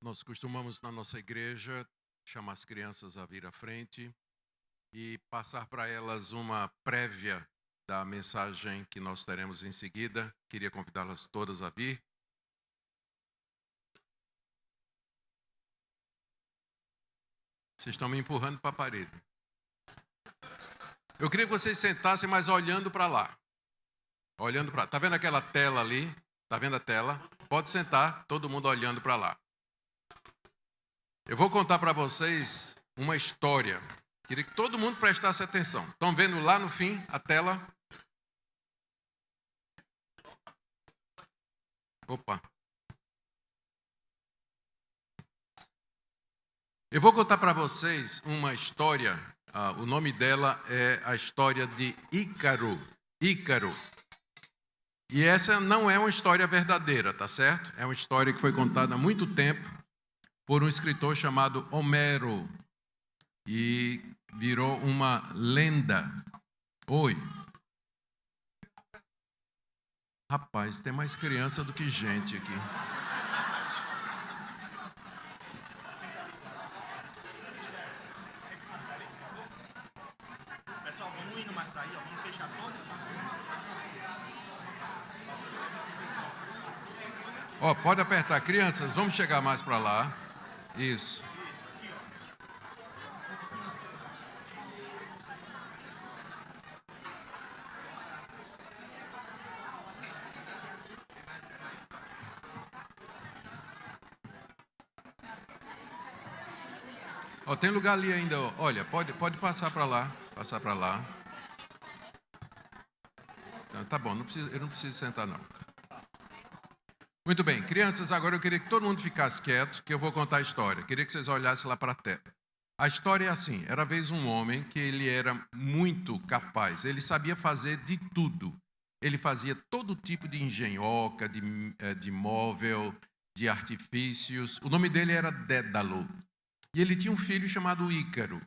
Nós costumamos, na nossa igreja, chamar as crianças a vir à frente e passar para elas uma prévia da mensagem que nós teremos em seguida. Queria convidá-las todas a vir. Vocês estão me empurrando para a parede. Eu queria que vocês sentassem, mas olhando para lá. Olhando para... Está vendo aquela tela ali? Está vendo a tela? Pode sentar, todo mundo olhando para lá. Eu vou contar para vocês uma história. Queria que todo mundo prestasse atenção. Estão vendo lá no fim a tela? Opa. Eu vou contar para vocês uma história. O nome dela é a história de Ícaro. Ícaro. E essa não é uma história verdadeira, tá certo? É uma história que foi contada há muito tempo por um escritor chamado Homero. E virou uma lenda. Oi. Rapaz, tem mais criança do que gente aqui. Pessoal, vamos indo mais daí, ó. Vamos fechar todos. Ó, pode apertar. Crianças, vamos chegar mais para lá. Isso. Ó, tem lugar ali ainda. Ó. Olha, pode passar para lá. Passar para lá. Então, tá bom, eu não preciso sentar, não. Muito bem, crianças, agora eu queria que todo mundo ficasse quieto, que eu vou contar a história. Queria que vocês olhassem lá para a tela. A história é assim, era vez um homem que ele era muito capaz, ele sabia fazer de tudo. Ele fazia todo tipo de engenhoca, de móvel, de artifícios. O nome dele era Dédalo. E ele tinha um filho chamado Ícaro.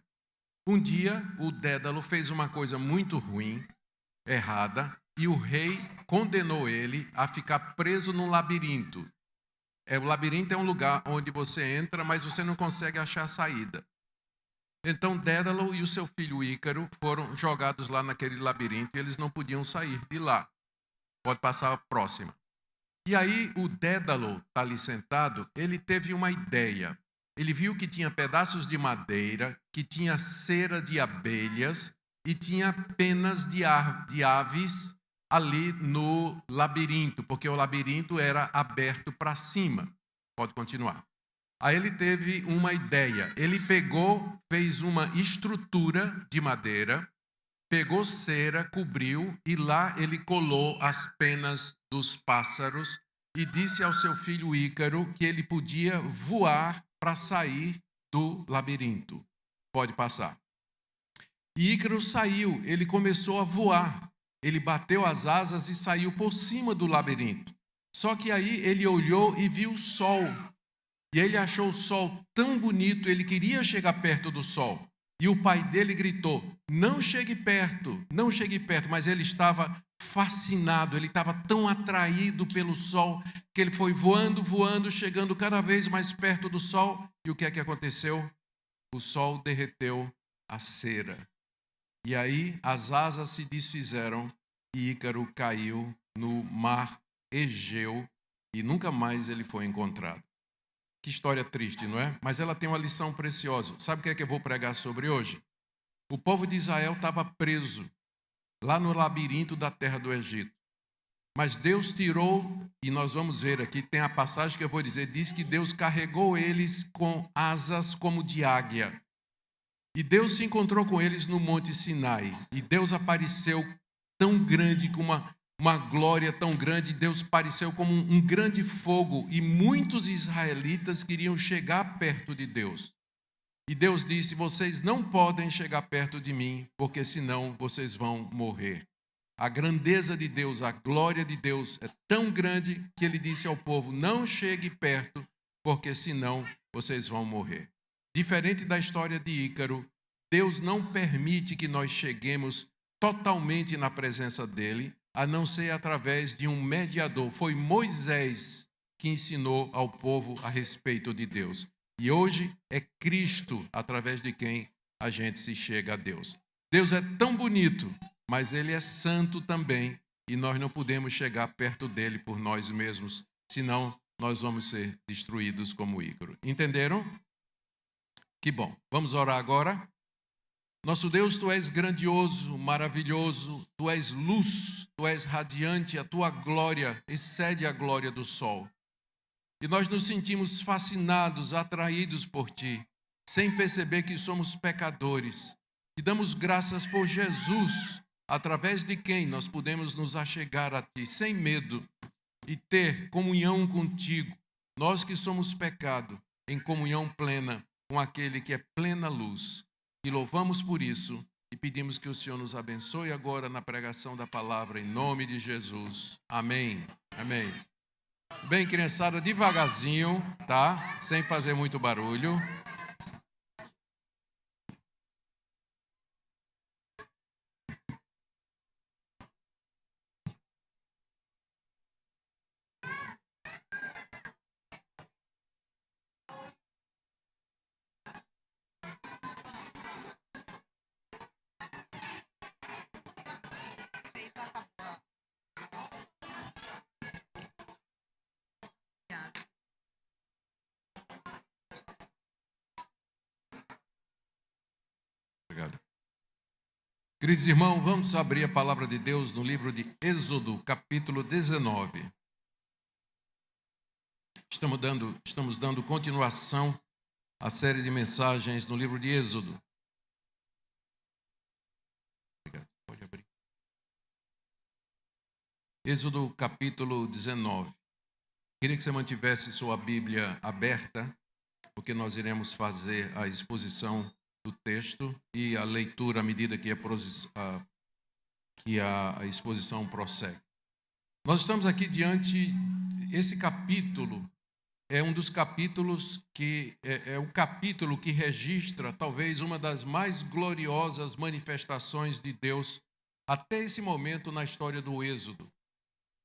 Um dia, o Dédalo fez uma coisa muito ruim, errada, e o rei condenou ele a ficar preso num labirinto. O labirinto é um lugar onde você entra, mas você não consegue achar a saída. Então, Dédalo e o seu filho Ícaro foram jogados lá naquele labirinto e eles não podiam sair de lá. Pode passar a próxima. E aí, o Dédalo, está ali sentado, ele teve uma ideia. Ele viu que tinha pedaços de madeira, que tinha cera de abelhas e tinha penas de aves ali no labirinto, porque o labirinto era aberto para cima. Pode continuar. Aí ele teve uma ideia. Ele fez uma estrutura de madeira, pegou cera, cobriu e lá ele colou as penas dos pássaros e disse ao seu filho Ícaro que ele podia voar para sair do labirinto. Pode passar. E Ícaro saiu, ele começou a voar. Ele bateu as asas e saiu por cima do labirinto. Só que aí ele olhou e viu o sol. E ele achou o sol tão bonito, ele queria chegar perto do sol. E o pai dele gritou, não chegue perto, não chegue perto. Mas ele estava fascinado, ele estava tão atraído pelo sol, que ele foi voando, voando, chegando cada vez mais perto do sol. E o que é que aconteceu? O sol derreteu a cera. E aí as asas se desfizeram e Ícaro caiu no mar Egeu e nunca mais ele foi encontrado. Que história triste, não é? Mas ela tem uma lição preciosa. Sabe o que é que eu vou pregar sobre hoje? O povo de Israel estava preso lá no labirinto da terra do Egito. Mas Deus tirou, e nós vamos ver aqui, tem a passagem que eu vou dizer, diz que Deus carregou eles com asas como de águia. E Deus se encontrou com eles no Monte Sinai. E Deus apareceu tão grande, com uma glória tão grande. Deus apareceu como um grande fogo. E muitos israelitas queriam chegar perto de Deus. E Deus disse, vocês não podem chegar perto de mim, porque senão vocês vão morrer. A grandeza de Deus, a glória de Deus é tão grande que ele disse ao povo, não chegue perto, porque senão vocês vão morrer. Diferente da história de Ícaro, Deus não permite que nós cheguemos totalmente na presença dele, a não ser através de um mediador. Foi Moisés que ensinou ao povo a respeito de Deus. E hoje é Cristo através de quem a gente se chega a Deus. Deus é tão bonito, mas Ele é santo também, e nós não podemos chegar perto dele por nós mesmos, senão nós vamos ser destruídos como Ícaro. Entenderam? Que bom. Vamos orar agora? Nosso Deus, Tu és grandioso, maravilhoso, Tu és luz, Tu és radiante, a Tua glória excede a glória do sol. E nós nos sentimos fascinados, atraídos por Ti, sem perceber que somos pecadores. E damos graças por Jesus, através de quem nós podemos nos achegar a Ti, sem medo, e ter comunhão contigo, nós que somos pecado, em comunhão plena com aquele que é plena luz. E louvamos por isso e pedimos que o Senhor nos abençoe agora na pregação da palavra, em nome de Jesus. Amém. Amém. Bem, criançada, devagarzinho, tá? Sem fazer muito barulho. Obrigado. Queridos irmãos, vamos abrir a palavra de Deus no livro de Êxodo, capítulo 19. Estamos dando continuação à série de mensagens no livro de Êxodo. Obrigado. Pode abrir. Êxodo, capítulo 19. Queria que você mantivesse sua Bíblia aberta, porque nós iremos fazer a exposição do texto e a leitura à medida que a exposição prossegue. Nós estamos aqui diante, esse capítulo é um dos capítulos que é o capítulo que registra talvez uma das mais gloriosas manifestações de Deus até esse momento na história do Êxodo.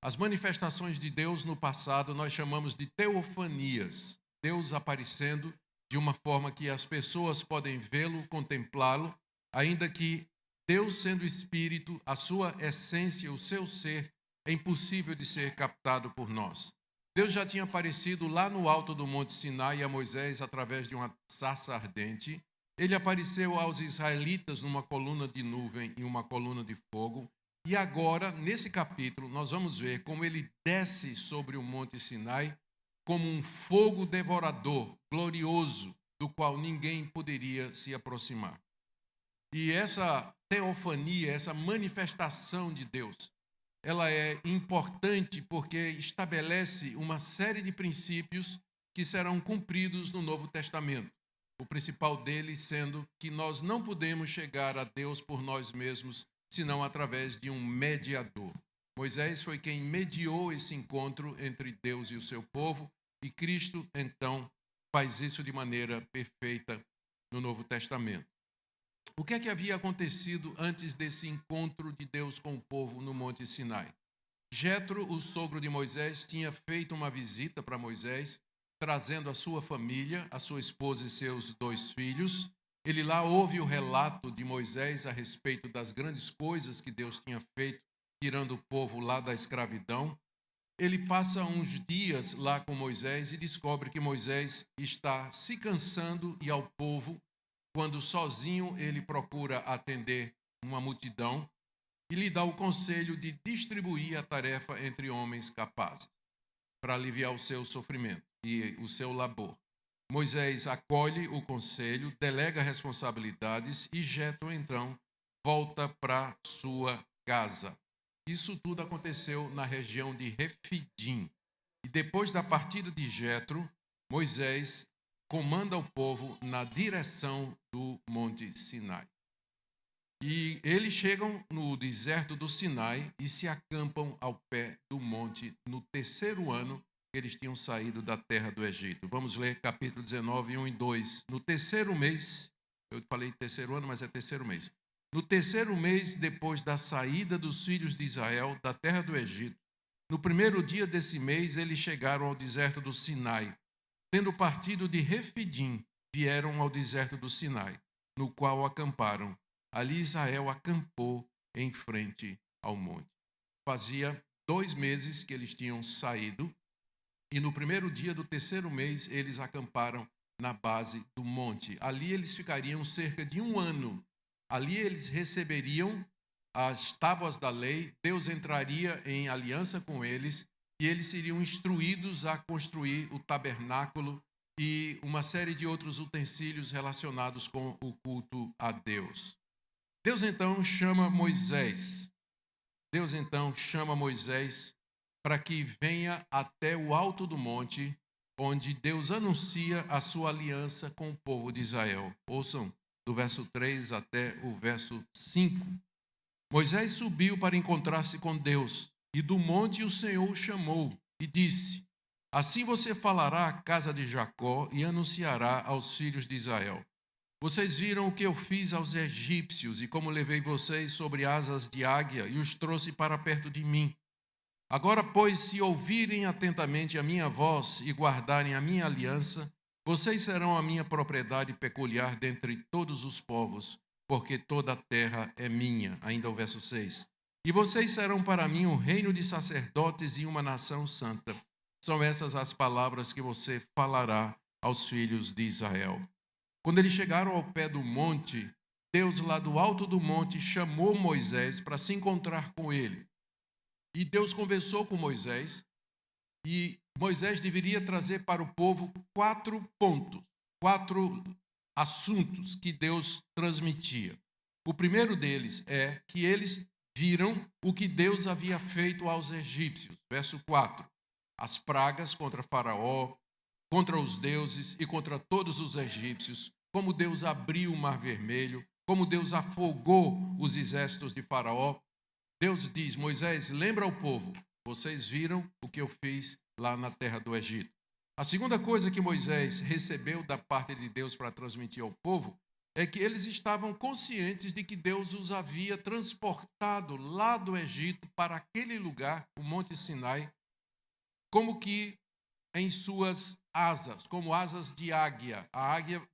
As manifestações de Deus no passado nós chamamos de teofanias, Deus aparecendo de uma forma que as pessoas podem vê-lo, contemplá-lo, ainda que Deus sendo Espírito, a sua essência, o seu ser, é impossível de ser captado por nós. Deus já tinha aparecido lá no alto do Monte Sinai a Moisés através de uma sarça ardente. Ele apareceu aos israelitas numa coluna de nuvem e uma coluna de fogo. E agora, nesse capítulo, nós vamos ver como ele desce sobre o Monte Sinai como um fogo devorador, glorioso, do qual ninguém poderia se aproximar. E essa teofania, essa manifestação de Deus, ela é importante porque estabelece uma série de princípios que serão cumpridos no Novo Testamento. O principal deles sendo que nós não podemos chegar a Deus por nós mesmos, senão através de um mediador. Moisés foi quem mediou esse encontro entre Deus e o seu povo, e Cristo, então, faz isso de maneira perfeita no Novo Testamento. O que é que havia acontecido antes desse encontro de Deus com o povo no Monte Sinai? Jetro, o sogro de Moisés, tinha feito uma visita para Moisés, trazendo a sua família, a sua esposa e seus 2 filhos. Ele lá ouve o relato de Moisés a respeito das grandes coisas que Deus tinha feito, tirando o povo lá da escravidão. Ele passa uns dias lá com Moisés e descobre que Moisés está se cansando e ao povo, quando sozinho ele procura atender uma multidão e lhe dá o conselho de distribuir a tarefa entre homens capazes, para aliviar o seu sofrimento e o seu labor. Moisés acolhe o conselho, delega responsabilidades e Jetro, então, volta para sua casa. Isso tudo aconteceu na região de Refidim. E depois da partida de Jetro, Moisés comanda o povo na direção do Monte Sinai. E eles chegam no deserto do Sinai e se acampam ao pé do monte no 3º ano que eles tinham saído da terra do Egito. Vamos ler capítulo 19, 1 e 2. No 3º mês, eu falei 3º ano, mas é 3º mês. No 3º mês, depois da saída dos filhos de Israel da terra do Egito, No primeiro dia desse mês, eles chegaram ao deserto do Sinai. Tendo partido de Refidim, vieram ao deserto do Sinai, no qual acamparam. Ali Israel acampou em frente ao monte. Fazia 2 meses que eles tinham saído, e no primeiro dia do terceiro mês, eles acamparam na base do monte. Ali eles ficariam cerca de 1 ano. Ali eles receberiam as tábuas da lei, Deus entraria em aliança com eles, e eles seriam instruídos a construir o tabernáculo e uma série de outros utensílios relacionados com o culto a Deus. Deus então chama Moisés. Para que venha até o alto do monte, onde Deus anuncia a sua aliança com o povo de Israel. Ouçam do verso 3 até o verso 5. Moisés subiu para encontrar-se com Deus, e do monte o Senhor o chamou e disse: Assim você falará à casa de Jacó e anunciará aos filhos de Israel: Vocês viram o que eu fiz aos egípcios e como levei vocês sobre asas de águia e os trouxe para perto de mim. Agora, pois, se ouvirem atentamente a minha voz e guardarem a minha aliança, vocês serão a minha propriedade peculiar dentre todos os povos, porque toda a terra é minha. Ainda o verso 6. E vocês serão para mim um reino de sacerdotes e uma nação santa. São essas as palavras que você falará aos filhos de Israel. Quando eles chegaram ao pé do monte, Deus, lá do alto do monte, chamou Moisés para se encontrar com ele. E Deus conversou com Moisés, e Moisés deveria trazer para o povo 4 pontos, 4 assuntos que Deus transmitia. O primeiro deles é que eles viram o que Deus havia feito aos egípcios. Verso 4. As pragas contra Faraó, contra os deuses e contra todos os egípcios, como Deus abriu o Mar Vermelho, como Deus afogou os exércitos de Faraó. Deus diz: Moisés, lembra ao povo, vocês viram o que eu fiz lá na terra do Egito. A segunda coisa que Moisés recebeu da parte de Deus para transmitir ao povo é que eles estavam conscientes de que Deus os havia transportado lá do Egito para aquele lugar, o Monte Sinai, como que em suas asas, como asas de águia. A águia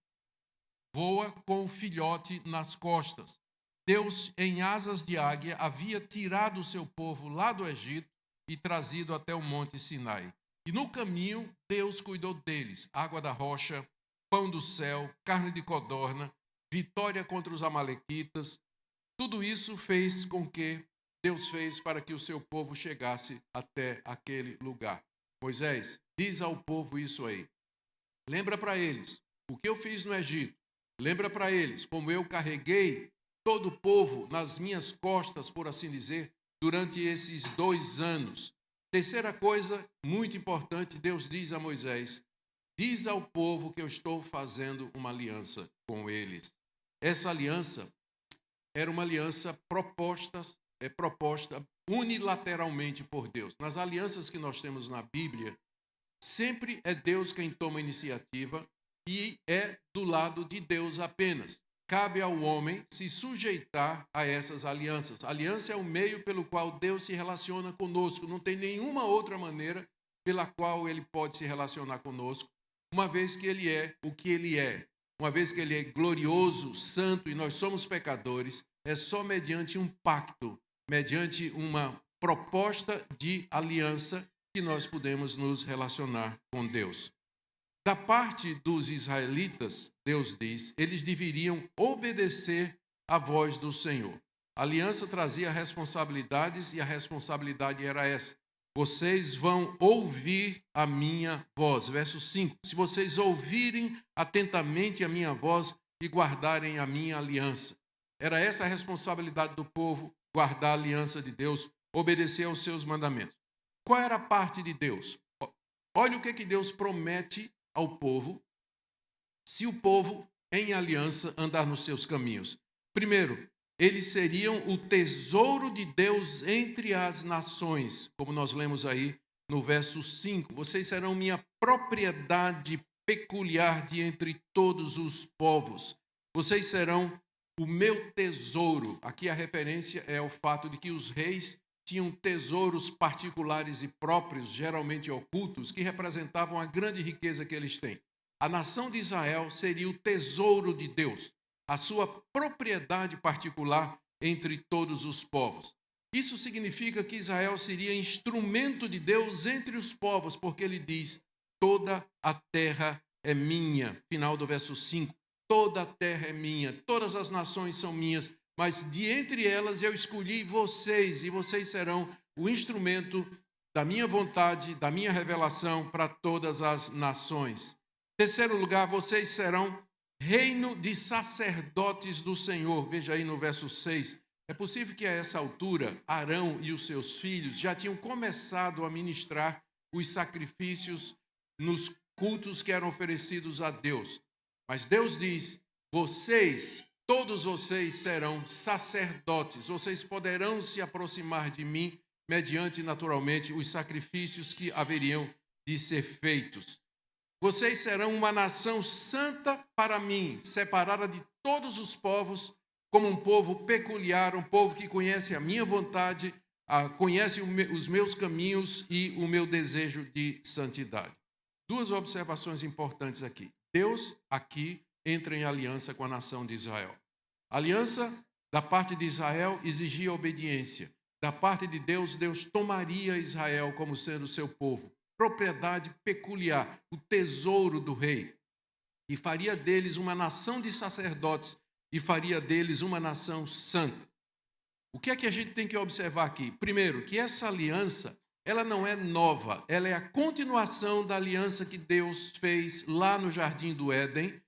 voa com o filhote nas costas. Deus, em asas de águia, havia tirado o seu povo lá do Egito e trazido até o Monte Sinai. E no caminho, Deus cuidou deles. Água da rocha, pão do céu, carne de codorna, vitória contra os amalequitas. Tudo isso fez com que Deus fez para que o seu povo chegasse até aquele lugar. Moisés, diz ao povo isso aí. Lembra para eles o que eu fiz no Egito. Lembra para eles como eu carreguei todo o povo nas minhas costas, por assim dizer, durante esses 2 anos. Terceira coisa muito importante, Deus diz a Moisés: diz ao povo que eu estou fazendo uma aliança com eles. Essa aliança era uma aliança proposta unilateralmente por Deus. Nas alianças que nós temos na Bíblia, sempre é Deus quem toma a iniciativa e é do lado de Deus apenas. Cabe ao homem se sujeitar a essas alianças. A aliança é o meio pelo qual Deus se relaciona conosco. Não tem nenhuma outra maneira pela qual ele pode se relacionar conosco, uma vez que ele é o que ele é. Uma vez que ele é glorioso, santo e nós somos pecadores, é só mediante um pacto, mediante uma proposta de aliança que nós podemos nos relacionar com Deus. Da parte dos israelitas, Deus diz, eles deveriam obedecer à voz do Senhor. A aliança trazia responsabilidades e a responsabilidade era essa: vocês vão ouvir a minha voz. Verso 5. Se vocês ouvirem atentamente a minha voz e guardarem a minha aliança. Era essa a responsabilidade do povo, guardar a aliança de Deus, obedecer aos seus mandamentos. Qual era a parte de Deus? Olha o que Deus promete ao povo, se o povo, em aliança, andar nos seus caminhos. Primeiro, eles seriam o tesouro de Deus entre as nações, como nós lemos aí no verso 5. Vocês serão minha propriedade peculiar de entre todos os povos. Vocês serão o meu tesouro. Aqui a referência é ao fato de que os reis tinham tesouros particulares e próprios, geralmente ocultos, que representavam a grande riqueza que eles têm. A nação de Israel seria o tesouro de Deus, a sua propriedade particular entre todos os povos. Isso significa que Israel seria instrumento de Deus entre os povos, porque ele diz: toda a terra é minha. Final do verso 5. Toda a terra é minha, todas as nações são minhas, mas de entre elas eu escolhi vocês, e vocês serão o instrumento da minha vontade, da minha revelação para todas as nações. Terceiro lugar, vocês serão reino de sacerdotes do Senhor. Veja aí no verso 6. É possível que a essa altura, Arão e os seus filhos já tinham começado a ministrar os sacrifícios nos cultos que eram oferecidos a Deus. Mas Deus diz: vocês, todos vocês serão sacerdotes. Vocês poderão se aproximar de mim mediante, naturalmente, os sacrifícios que haveriam de ser feitos. Vocês serão uma nação santa para mim, separada de todos os povos, como um povo peculiar, um povo que conhece a minha vontade, conhece os meus caminhos e o meu desejo de santidade. Duas observações importantes aqui. Deus aqui entra em aliança com a nação de Israel. A aliança da parte de Israel exigia obediência. Da parte de Deus, Deus tomaria Israel como sendo seu povo, propriedade peculiar, o tesouro do rei, e faria deles uma nação de sacerdotes e faria deles uma nação santa. O que é que a gente tem que observar aqui? Primeiro, que essa aliança, ela não é nova, ela é a continuação da aliança que Deus fez lá no Jardim do Éden,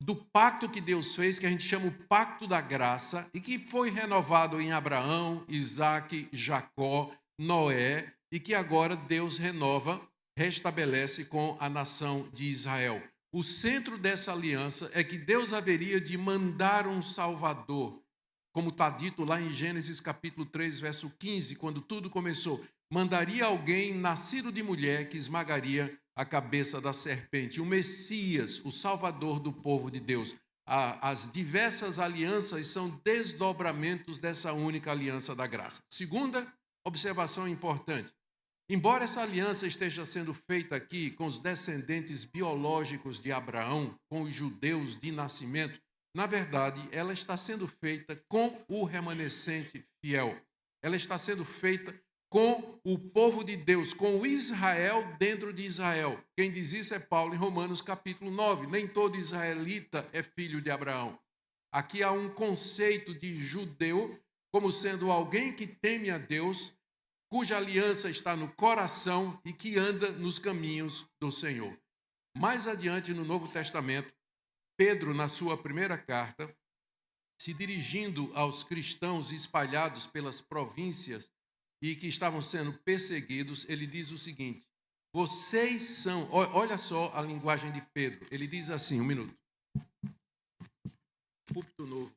do pacto que Deus fez, que a gente chama o pacto da graça, e que foi renovado em Abraão, Isaque, Jacó, Noé, e que agora Deus renova, restabelece com a nação de Israel. O centro dessa aliança é que Deus haveria de mandar um Salvador, como está dito lá em Gênesis capítulo 3, verso 15, quando tudo começou. Mandaria alguém nascido de mulher que esmagaria a cabeça da serpente. O Messias, o Salvador do povo de Deus. As diversas alianças são desdobramentos dessa única aliança da graça. Segunda observação importante. Embora essa aliança esteja sendo feita aqui com os descendentes biológicos de Abraão, com os judeus de nascimento, na verdade, ela está sendo feita com o remanescente fiel. Ela está sendo feita com o povo de Deus, com o Israel dentro de Israel. Quem diz isso é Paulo em Romanos capítulo 9. Nem todo israelita é filho de Abraão. Aqui há um conceito de judeu como sendo alguém que teme a Deus, cuja aliança está no coração e que anda nos caminhos do Senhor. Mais adiante no Novo Testamento, Pedro, na sua primeira carta, se dirigindo aos cristãos espalhados pelas províncias e que estavam sendo perseguidos, ele diz o seguinte: vocês são, olha só a linguagem de Pedro, ele diz assim, um minuto. Púlpito novo.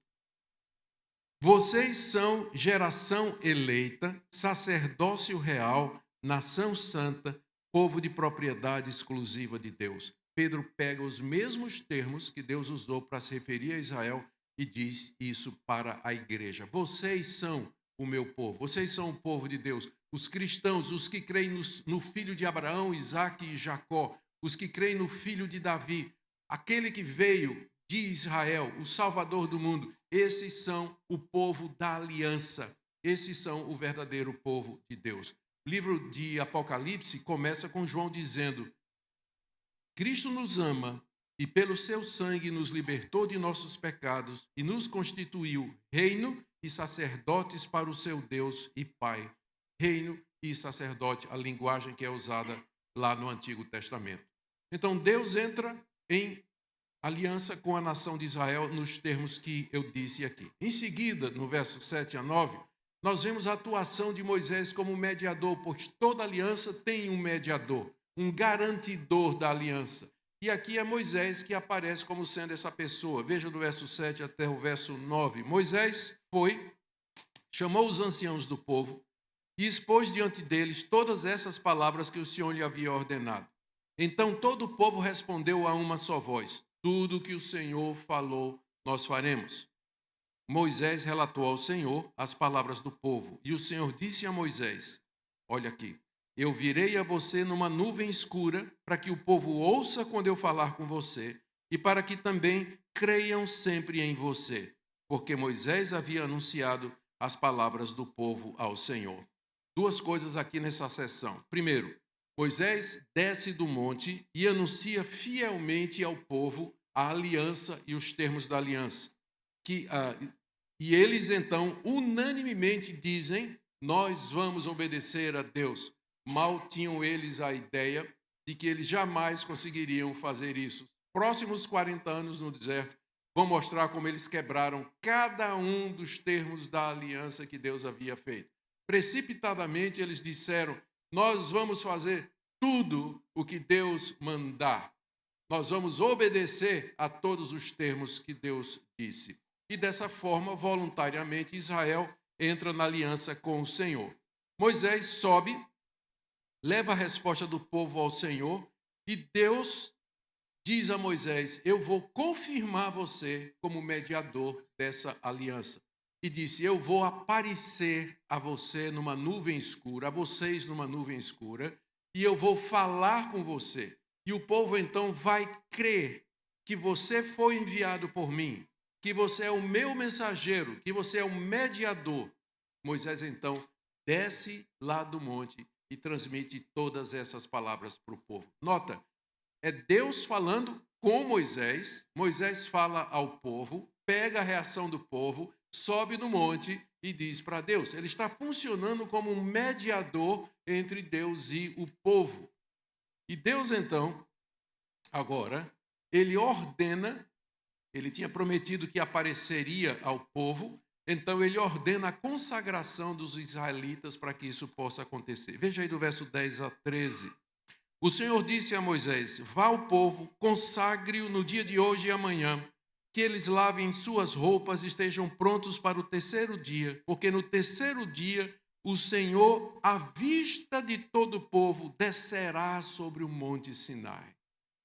Vocês são geração eleita, sacerdócio real, nação santa, povo de propriedade exclusiva de Deus. Pedro pega os mesmos termos que Deus usou para se referir a Israel e diz isso para a igreja. Vocês são o meu povo, vocês são o povo de Deus. Os cristãos, os que creem no filho de Abraão, Isaque e Jacó, os que creem no filho de Davi, aquele que veio de Israel, o Salvador do mundo, esses são o povo da aliança, esses são o verdadeiro povo de Deus. O livro de Apocalipse começa com João dizendo: Cristo nos ama e pelo seu sangue nos libertou de nossos pecados e nos constituiu reino e sacerdotes para o seu Deus e Pai. Reino e sacerdote, a linguagem que é usada lá no Antigo Testamento. Então Deus entra em aliança com a nação de Israel nos termos que eu disse aqui. Em seguida, no verso 7 a 9, nós vemos a atuação de Moisés como mediador, pois toda aliança tem um mediador, um garantidor da aliança. E aqui é Moisés que aparece como sendo essa pessoa. Veja do verso 7 até o verso 9. Moisés foi, chamou os anciãos do povo e expôs diante deles todas essas palavras que o Senhor lhe havia ordenado. Então todo o povo respondeu a uma só voz: tudo que o Senhor falou, nós faremos. Moisés relatou ao Senhor as palavras do povo. E o Senhor disse a Moisés, olha aqui, eu virei a você numa nuvem escura para que o povo ouça quando eu falar com você e para que também creiam sempre em você, porque Moisés havia anunciado as palavras do povo ao Senhor. Duas coisas aqui nessa sessão. Primeiro, Moisés desce do monte e anuncia fielmente ao povo a aliança e os termos da aliança. E eles então unanimemente dizem, nós vamos obedecer a Deus. Mal tinham eles a ideia de que eles jamais conseguiriam fazer isso. Próximos 40 anos no deserto vão mostrar como eles quebraram cada um dos termos da aliança que Deus havia feito. Precipitadamente eles disseram, nós vamos fazer tudo o que Deus mandar. Nós vamos obedecer a todos os termos que Deus disse. E dessa forma, voluntariamente, Israel entra na aliança com o Senhor. Moisés sobe, leva a resposta do povo ao Senhor e Deus diz a Moisés, eu vou confirmar você como mediador dessa aliança. E disse, eu vou aparecer a você numa nuvem escura, a vocês numa nuvem escura, e eu vou falar com você. E o povo então vai crer que você foi enviado por mim, que você é o meu mensageiro, que você é o mediador. Moisés então desce lá do monte e transmite todas essas palavras para o povo. Nota, é Deus falando com Moisés, Moisés fala ao povo, pega a reação do povo, sobe no monte e diz para Deus. Ele está funcionando como um mediador entre Deus e o povo. E Deus então, agora, ele ordena, ele tinha prometido que apareceria ao povo, então ele ordena a consagração dos israelitas para que isso possa acontecer. Veja aí do verso 10 a 13. O Senhor disse a Moisés, vá ao povo, consagre-o no dia de hoje e amanhã, que eles lavem suas roupas e estejam prontos para o terceiro dia, porque no terceiro dia o Senhor, à vista de todo o povo, descerá sobre o monte Sinai.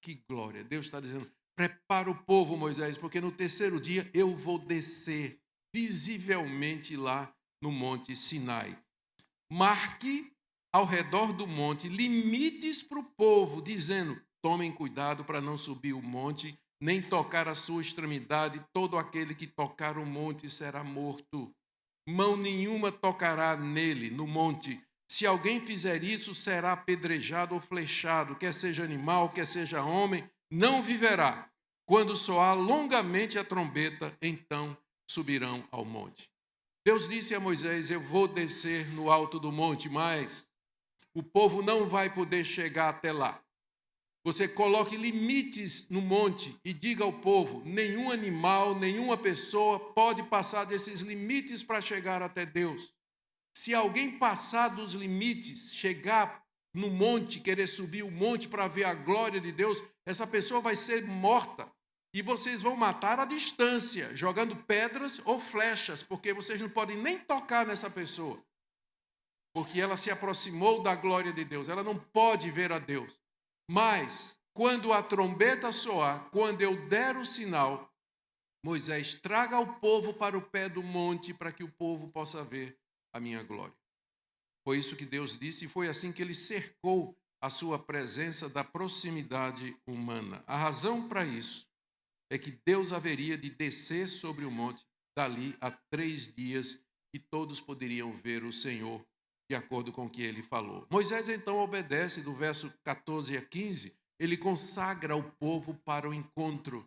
Que glória! Deus está dizendo, prepara o povo, Moisés, porque no terceiro dia eu vou descer visivelmente lá no monte Sinai. Marque ao redor do monte limites para o povo, dizendo, tomem cuidado para não subir o monte, nem tocar a sua extremidade, todo aquele que tocar o monte será morto. Mão nenhuma tocará nele, no monte. Se alguém fizer isso, será apedrejado ou flechado, quer seja animal, quer seja homem, não viverá. Quando soar longamente a trombeta, então subirão ao monte. Deus disse a Moisés, eu vou descer no alto do monte, mas o povo não vai poder chegar até lá. Você coloque limites no monte e diga ao povo, nenhum animal, nenhuma pessoa pode passar desses limites para chegar até Deus. Se alguém passar dos limites, chegar no monte, querer subir o monte para ver a glória de Deus, essa pessoa vai ser morta. E vocês vão matar à distância, jogando pedras ou flechas, porque vocês não podem nem tocar nessa pessoa. Porque ela se aproximou da glória de Deus, ela não pode ver a Deus. Mas, quando a trombeta soar, quando eu der o sinal, Moisés, traga o povo para o pé do monte para que o povo possa ver a minha glória. Foi isso que Deus disse e foi assim que ele cercou a sua presença da proximidade humana. A razão para isso é que Deus haveria de descer sobre o monte dali a 3 dias e todos poderiam ver o Senhor de acordo com o que ele falou. Moisés então obedece, do verso 14 a 15, ele consagra o povo para o encontro.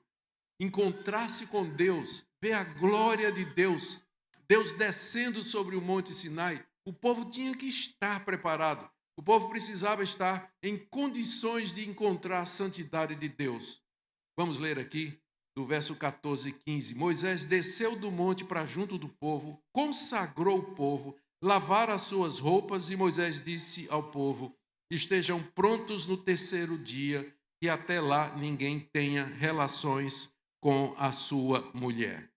Encontrar-se com Deus, ver a glória de Deus, Deus descendo sobre o monte Sinai, o povo tinha que estar preparado. O povo precisava estar em condições de encontrar a santidade de Deus. Vamos ler aqui do verso 14 e 15. Moisés desceu do monte para junto do povo, consagrou o povo, lavaram as suas roupas e Moisés disse ao povo, estejam prontos no terceiro dia, que até lá ninguém tenha relações com a sua mulher.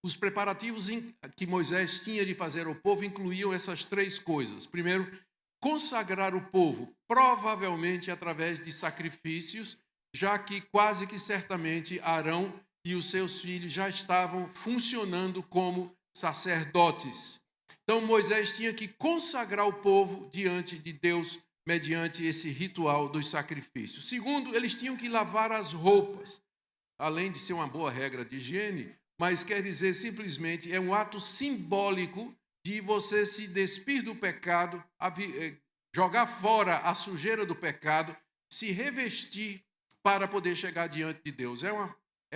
Os preparativos que Moisés tinha de fazer ao povo incluíam essas 3 coisas. Primeiro, consagrar o povo, provavelmente através de sacrifícios, já que quase que certamente Arão e os seus filhos já estavam funcionando como sacerdotes. Então Moisés tinha que consagrar o povo diante de Deus mediante esse ritual dos sacrifícios. Segundo, eles tinham que lavar as roupas, além de ser uma boa regra de higiene, mas quer dizer simplesmente é um ato simbólico de você se despir do pecado, jogar fora a sujeira do pecado, se revestir para poder chegar diante de Deus. É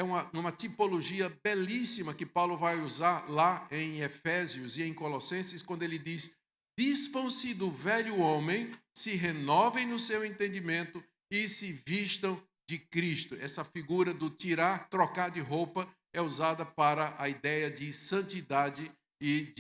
uma tipologia belíssima que Paulo vai usar lá em Efésios e em Colossenses, quando ele diz: dispam-se do velho homem, se renovem no seu entendimento e se vistam de Cristo. Essa figura do tirar, trocar de roupa é usada para a ideia de santidade e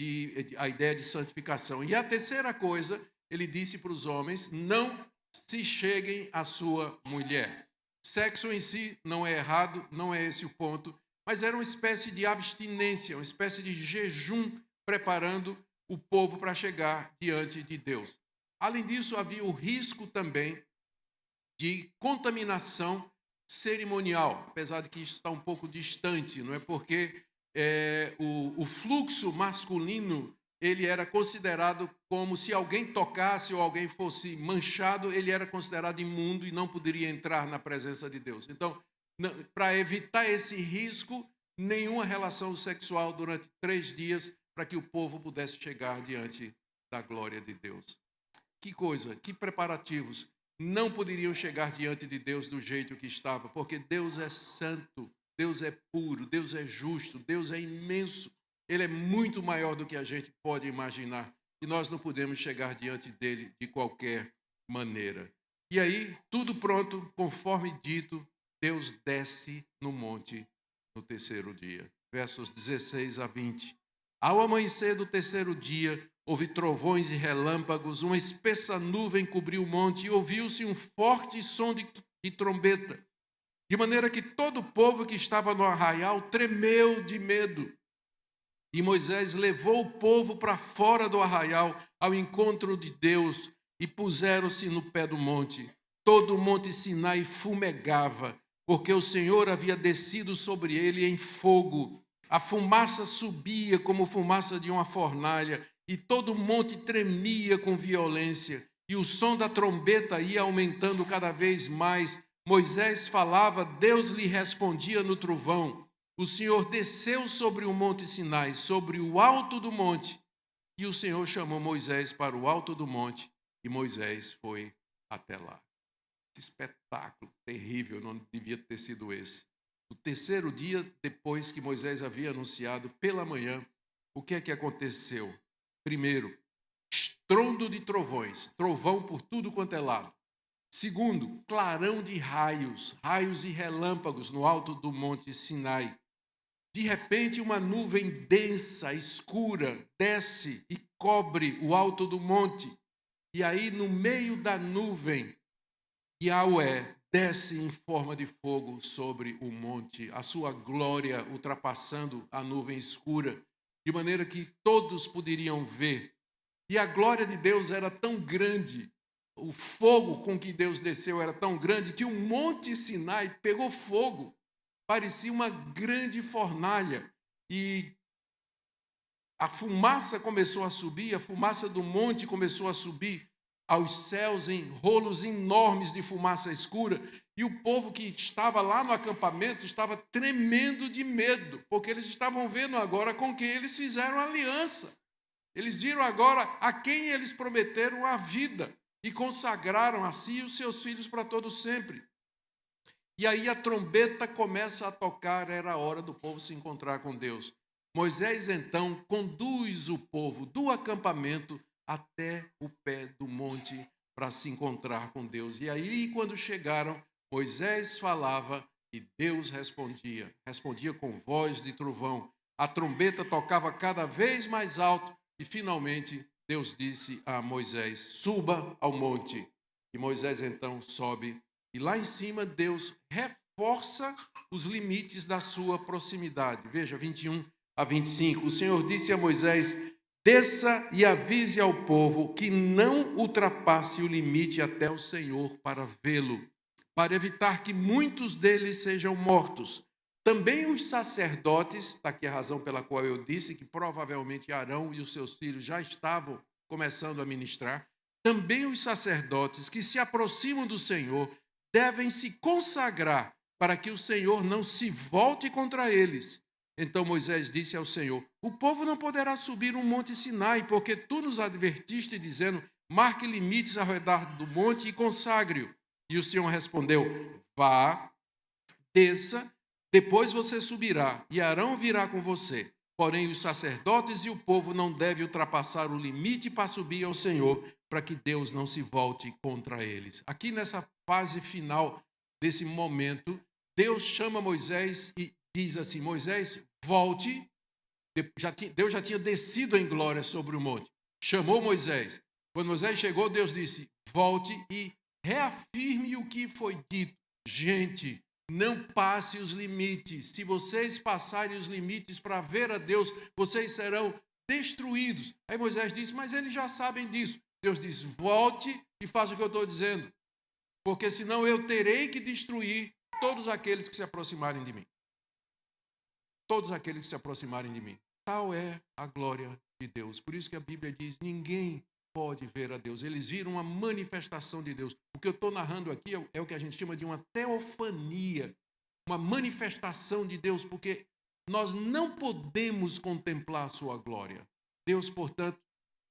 a ideia de santificação. E a terceira coisa, ele disse para os homens: não se cheguem à sua mulher. Sexo em si não é errado, não é esse o ponto, mas era uma espécie de abstinência, uma espécie de jejum, preparando o povo para chegar diante de Deus. Além disso, havia o risco também de contaminação cerimonial, apesar de que isso está um pouco distante, não é? Porque o fluxo masculino ele era considerado como se alguém tocasse ou alguém fosse manchado, ele era considerado imundo e não poderia entrar na presença de Deus. Então, para evitar esse risco, nenhuma relação sexual durante 3 dias, para que o povo pudesse chegar diante da glória de Deus. Que coisa, que preparativos. Não poderiam chegar diante de Deus do jeito que estava, porque Deus é santo, Deus é puro, Deus é justo, Deus é imenso. Ele é muito maior do que a gente pode imaginar. E nós não podemos chegar diante dele de qualquer maneira. E aí, tudo pronto, conforme dito, Deus desce no monte no terceiro dia. Versos 16 a 20. Ao amanhecer do terceiro dia, houve trovões e relâmpagos, uma espessa nuvem cobriu o monte e ouviu-se um forte som de trombeta, de maneira que todo o povo que estava no arraial tremeu de medo. E Moisés levou o povo para fora do arraial, ao encontro de Deus, e puseram-se no pé do monte. Todo o monte Sinai fumegava, porque o Senhor havia descido sobre ele em fogo. A fumaça subia como fumaça de uma fornalha, e todo o monte tremia com violência. E o som da trombeta ia aumentando cada vez mais. Moisés falava, Deus lhe respondia no trovão. O Senhor desceu sobre o monte Sinai, sobre o alto do monte, e o Senhor chamou Moisés para o alto do monte, e Moisés foi até lá. Que espetáculo terrível, não devia ter sido esse. No terceiro dia, depois que Moisés havia anunciado pela manhã, o que é que aconteceu? Primeiro, estrondo de trovões, trovão por tudo quanto é lado. Segundo, clarão de raios, raios e relâmpagos no alto do monte Sinai. De repente, uma nuvem densa, escura, desce e cobre o alto do monte. E aí, no meio da nuvem, Yahweh desce em forma de fogo sobre o monte, a sua glória ultrapassando a nuvem escura, de maneira que todos poderiam ver. E a glória de Deus era tão grande, o fogo com que Deus desceu era tão grande, que o monte Sinai pegou fogo. Parecia uma grande fornalha e a fumaça começou a subir, a fumaça do monte começou a subir aos céus em rolos enormes de fumaça escura, e o povo que estava lá no acampamento estava tremendo de medo, porque eles estavam vendo agora com quem eles fizeram aliança. Eles viram agora a quem eles prometeram a vida e consagraram a si e os seus filhos para todo sempre. E aí a trombeta começa a tocar, era a hora do povo se encontrar com Deus. Moisés, então, conduz o povo do acampamento até o pé do monte para se encontrar com Deus. E aí, quando chegaram, Moisés falava e Deus respondia. Respondia com voz de trovão. A trombeta tocava cada vez mais alto e, finalmente, Deus disse a Moisés, suba ao monte. E Moisés, então, sobe. E lá em cima, Deus reforça os limites da sua proximidade. Veja, 21 a 25. O Senhor disse a Moisés, desça e avise ao povo que não ultrapasse o limite até o Senhor para vê-lo, para evitar que muitos deles sejam mortos. Também os sacerdotes, está aqui a razão pela qual eu disse que provavelmente Arão e os seus filhos já estavam começando a ministrar, também os sacerdotes que se aproximam do Senhor devem se consagrar para que o Senhor não se volte contra eles. Então Moisés disse ao Senhor: o povo não poderá subir um monte Sinai, porque tu nos advertiste dizendo: marque limites ao redor do monte e consagre-o. E o Senhor respondeu: vá, desça, depois você subirá, e Arão virá com você. Porém, os sacerdotes e o povo não devem ultrapassar o limite para subir ao Senhor, para que Deus não se volte contra eles. Aqui nessa fase final desse momento, Deus chama Moisés e diz assim: Moisés, volte. Deus já tinha descido em glória sobre o monte. Chamou Moisés. Quando Moisés chegou, Deus disse: volte e reafirme o que foi dito. Gente, não passe os limites. Se vocês passarem os limites para ver a Deus, vocês serão destruídos. Aí Moisés disse: mas eles já sabem disso. Deus disse: volte e faça o que eu estou dizendo, porque senão eu terei que destruir todos aqueles que se aproximarem de mim. Todos aqueles que se aproximarem de mim. Tal é a glória de Deus. Por isso que a Bíblia diz: ninguém pode ver a Deus. Eles viram uma manifestação de Deus. O que eu estou narrando aqui é o que a gente chama de uma teofania, uma manifestação de Deus, porque nós não podemos contemplar a sua glória. Deus, portanto,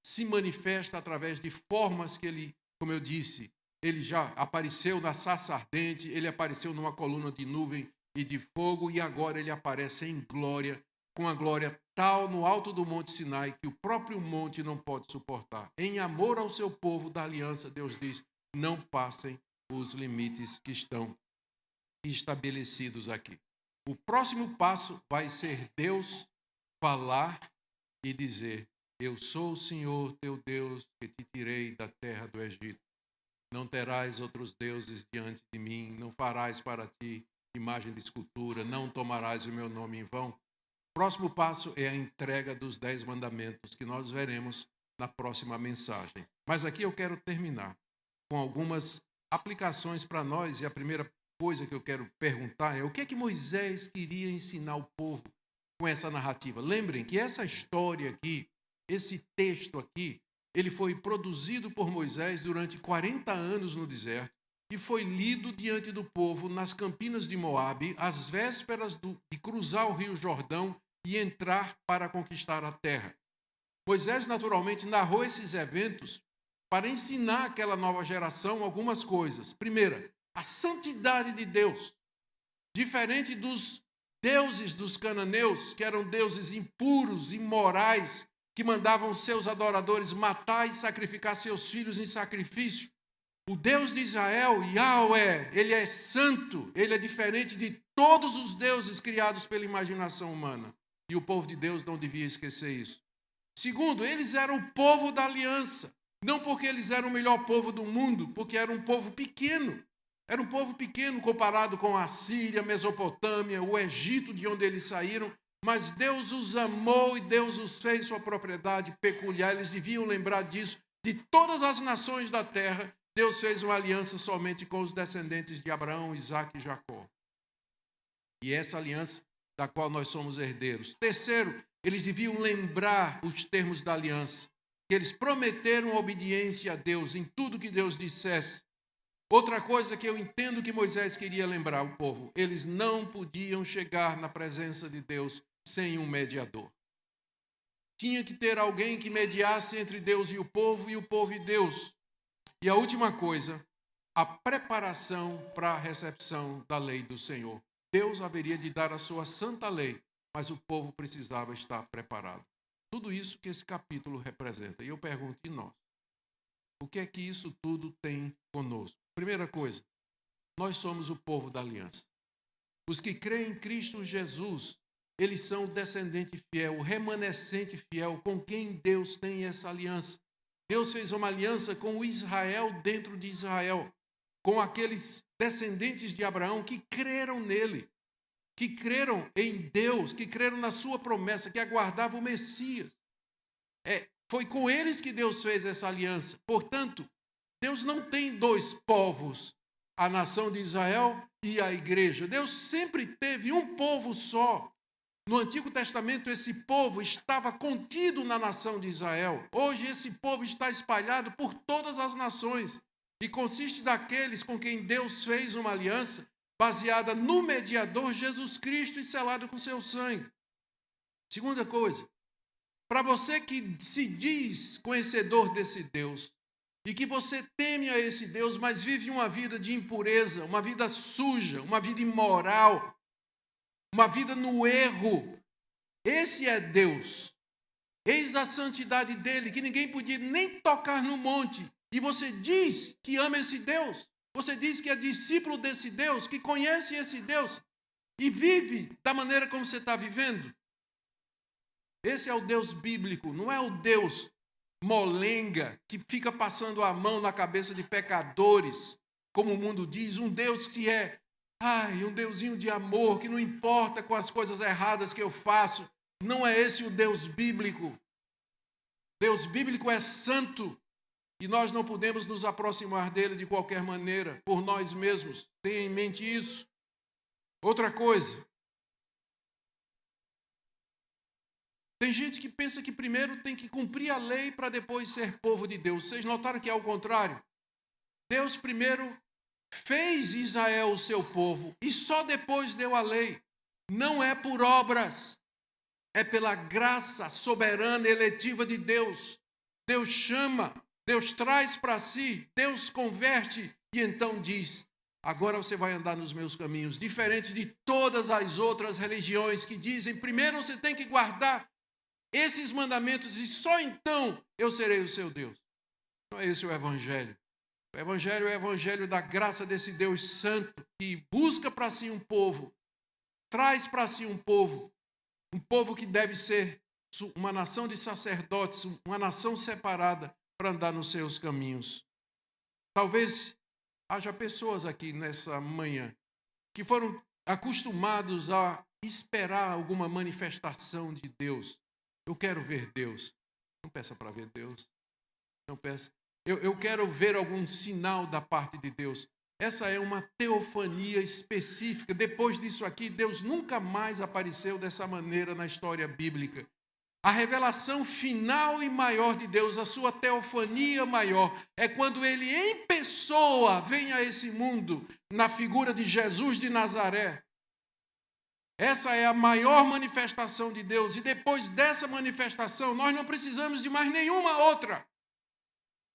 se manifesta através de formas que ele, como eu disse, ele já apareceu na sarça ardente, ele apareceu numa coluna de nuvem e de fogo, e agora ele aparece em glória, com a glória tal no alto do Monte Sinai que o próprio monte não pode suportar. Em amor ao seu povo da aliança, Deus diz: não passem os limites que estão estabelecidos aqui. O próximo passo vai ser Deus falar e dizer: eu sou o Senhor teu Deus que te tirei da terra do Egito. Não terás outros deuses diante de mim, não farás para ti imagem de escultura, não tomarás o meu nome em vão. O próximo passo é a entrega dos 10 mandamentos, que nós veremos na próxima mensagem. Mas aqui eu quero terminar com algumas aplicações para nós, e a primeira coisa que eu quero perguntar é: o que é que Moisés queria ensinar ao povo com essa narrativa? Lembrem que essa história aqui, esse texto aqui, ele foi produzido por Moisés durante 40 anos no deserto e foi lido diante do povo nas campinas de Moabe, às vésperas de cruzar o rio Jordão e entrar para conquistar a terra. Moisés, naturalmente, narrou esses eventos para ensinar àquela nova geração algumas coisas. Primeira, a santidade de Deus. Diferente dos deuses dos cananeus, que eram deuses impuros, imorais, que mandavam seus adoradores matar e sacrificar seus filhos em sacrifício. O Deus de Israel, Yahweh, ele é santo, ele é diferente de todos os deuses criados pela imaginação humana. E o povo de Deus não devia esquecer isso. Segundo, eles eram o povo da aliança. Não porque eles eram o melhor povo do mundo, porque era um povo pequeno. Era um povo pequeno comparado com a Síria, Mesopotâmia, o Egito, de onde eles saíram. Mas Deus os amou e Deus os fez sua propriedade peculiar. Eles deviam lembrar disso. De todas as nações da terra, Deus fez uma aliança somente com os descendentes de Abraão, Isaque e Jacó. E essa aliança da qual nós somos herdeiros. Terceiro, eles deviam lembrar os termos da aliança, que eles prometeram obediência a Deus em tudo que Deus dissesse. Outra coisa que eu entendo que Moisés queria lembrar ao povo: eles não podiam chegar na presença de Deus sem um mediador. Tinha que ter alguém que mediasse entre Deus e o povo e Deus. E a última coisa, a preparação para a recepção da lei do Senhor. Deus haveria de dar a sua santa lei, mas o povo precisava estar preparado. Tudo isso que esse capítulo representa. E eu pergunto: e nós? O que é que isso tudo tem conosco? Primeira coisa, nós somos o povo da aliança. Os que creem em Cristo Jesus, eles são o descendente fiel, o remanescente fiel, com quem Deus tem essa aliança. Deus fez uma aliança com o Israel dentro de Israel, com aqueles descendentes de Abraão que creram nele, que creram em Deus, que creram na sua promessa, que aguardavam o Messias. Foi com eles que Deus fez essa aliança. Portanto, Deus não tem dois povos. a nação de Israel e a igreja. Deus sempre teve um povo só. No Antigo Testamento, esse povo estava contido na nação de Israel. Hoje, esse povo está espalhado por todas as nações e consiste daqueles com quem Deus fez uma aliança baseada no mediador Jesus Cristo e selada com seu sangue. Segunda coisa, para você que se diz conhecedor desse Deus e que você teme a esse Deus, mas vive uma vida de impureza, uma vida suja, uma vida imoral, uma vida no erro, esse é Deus. Eis a santidade dele, que ninguém podia nem tocar no monte. E você diz que ama esse Deus, você diz que é discípulo desse Deus, que conhece esse Deus e vive da maneira como você está vivendo. Esse é o Deus bíblico, não é o Deus molenga que fica passando a mão na cabeça de pecadores, como o mundo diz, um Deus que é, um deusinho de amor, que não importa com as coisas erradas que eu faço. Não é esse o Deus bíblico. Deus bíblico é santo e nós não podemos nos aproximar dele de qualquer maneira, por nós mesmos. Tenha em mente isso. Outra coisa, tem gente que pensa que primeiro tem que cumprir a lei para depois ser povo de Deus. Vocês notaram que é o contrário? Deus primeiro fez Israel o seu povo e só depois deu a lei. Não é por obras, é pela graça soberana e eletiva de Deus. Deus chama, Deus traz para si, Deus converte e então diz: agora você vai andar nos meus caminhos. Diferente de todas as outras religiões que dizem, primeiro você tem que guardar esses mandamentos e só então eu serei o seu Deus. Não é esse o Evangelho. O Evangelho é o Evangelho da graça desse Deus santo que busca para si um povo, traz para si um povo que deve ser uma nação de sacerdotes, uma nação separada para andar nos seus caminhos. Talvez haja pessoas aqui nessa manhã que foram acostumados a esperar alguma manifestação de Deus. Eu quero ver Deus. Não peça para ver Deus. Não peça. Eu quero ver algum sinal da parte de Deus. Essa é uma teofania específica. Depois disso aqui, Deus nunca mais apareceu dessa maneira na história bíblica. A revelação final e maior de Deus, a sua teofania maior, é quando ele em pessoa vem a esse mundo, na figura de Jesus de Nazaré. Essa é a maior manifestação de Deus. E depois dessa manifestação, nós não precisamos de mais nenhuma outra.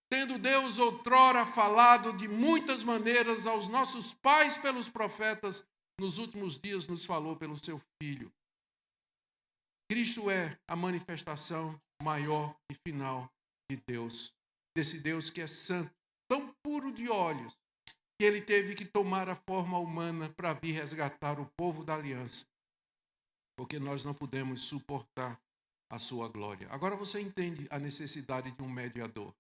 Tendo Deus outrora falado de muitas maneiras aos nossos pais pelos profetas, nos últimos dias nos falou pelo seu Filho. Cristo é a manifestação maior e final de Deus. Desse Deus que é santo, tão puro de olhos, que ele teve que tomar a forma humana para vir resgatar o povo da aliança. Porque nós não podemos suportar a sua glória. Agora você entende a necessidade de um mediador.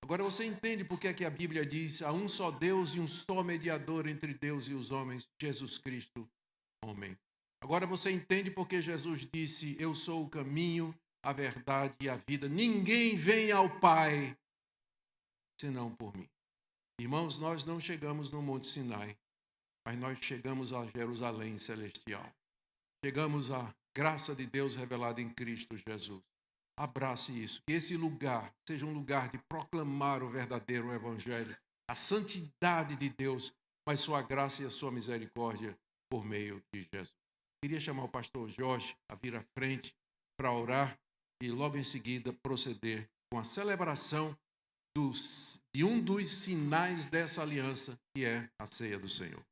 Agora você entende por que é que a Bíblia diz: há um só Deus e um só mediador entre Deus e os homens, Jesus Cristo, homem. Agora você entende por que Jesus disse: eu sou o caminho, a verdade e a vida. Ninguém vem ao Pai senão por mim. Irmãos, nós não chegamos no Monte Sinai, mas nós chegamos a Jerusalém celestial. Chegamos à graça de Deus revelada em Cristo Jesus. Abrace isso. Que esse lugar seja um lugar de proclamar o verdadeiro Evangelho, a santidade de Deus, mas sua graça e a sua misericórdia por meio de Jesus. Queria chamar o pastor Jorge a vir à frente para orar e logo em seguida proceder com a celebração de um dos sinais dessa aliança, que é a ceia do Senhor.